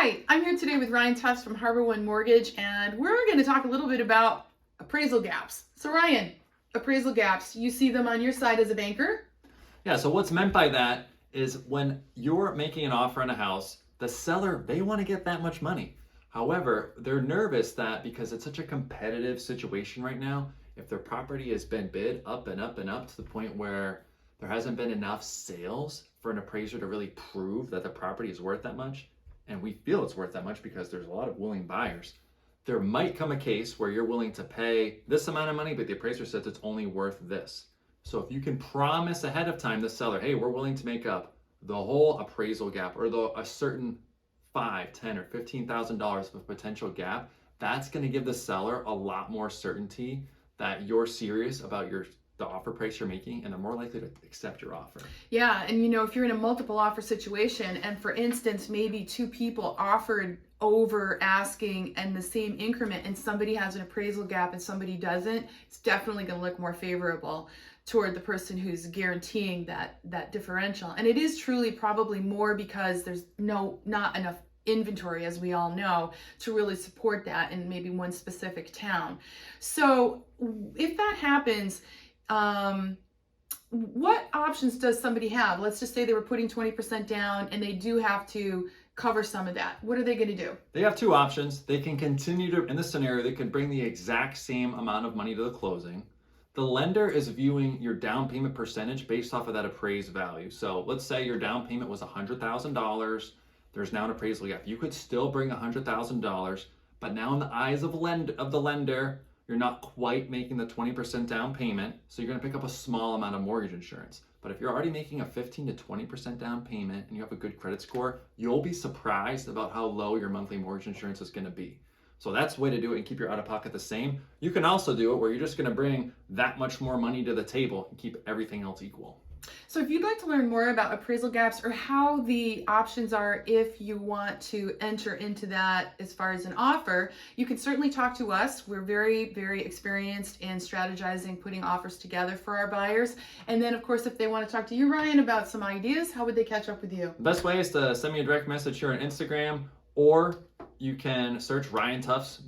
Hi, I'm here today with Ryan Tufts from Harbor One Mortgage, and we're going to talk a little bit about appraisal gaps. So Ryan, appraisal gaps, you see them on your side as a banker? Yeah, so what's meant by that is when you're making an offer on a house, the seller, they want to get that much money. However, they're nervous that because it's such a competitive situation right now, if their property has been bid up and up and up to the point where there hasn't been enough sales for an appraiser to really prove that the property is worth that much, and we feel it's worth that much because there's a lot of willing buyers, there might come a case where you're willing to pay this amount of money, but the appraiser says it's only worth this. So if you can promise ahead of time the seller, hey, we're willing to make up the whole appraisal gap or a certain $5, $10, or $15,000 of potential gap, that's going to give the seller a lot more certainty that you're serious about the offer price you're making, and they're more likely to accept your offer. Yeah, and if you're in a multiple offer situation, and for instance, maybe two people offered over asking and the same increment, and somebody has an appraisal gap and somebody doesn't, it's definitely going to look more favorable toward the person who's guaranteeing that differential. And it is truly probably more because there's not enough inventory, as we all know, to really support that in maybe one specific town. So if that happens, what options does somebody have? Let's just say they were putting 20% down and they do have to cover some of that. What are they going to do? They have two options. They can continue to, in this scenario, they can bring the exact same amount of money to the closing. The lender is viewing your down payment percentage based off of that appraised value. So let's say your down payment was $100,000. There's now an appraisal gap. You could still bring $100,000, but now in the eyes of the lender, you're not quite making the 20% down payment, so you're going to pick up a small amount of mortgage insurance. But if you're already making a 15 to 20% down payment and you have a good credit score, you'll be surprised about how low your monthly mortgage insurance is going to be. So that's the way to do it and keep your out-of-pocket the same. You can also do it where you're just going to bring that much more money to the table and keep everything else equal. So if you'd like to learn more about appraisal gaps or how the options are if you want to enter into that as far as an offer, you can certainly talk to us. We're very, very experienced in strategizing, putting offers together for our buyers. And then, of course, if they want to talk to you, Ryan, about some ideas, how would they catch up with you? The best way is to send me a direct message here on Instagram, or you can search Ryan Tufts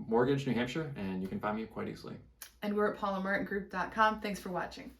Mortgage, New Hampshire, and you can find me quite easily. And we're at paulamartingroup.com. Thanks for watching.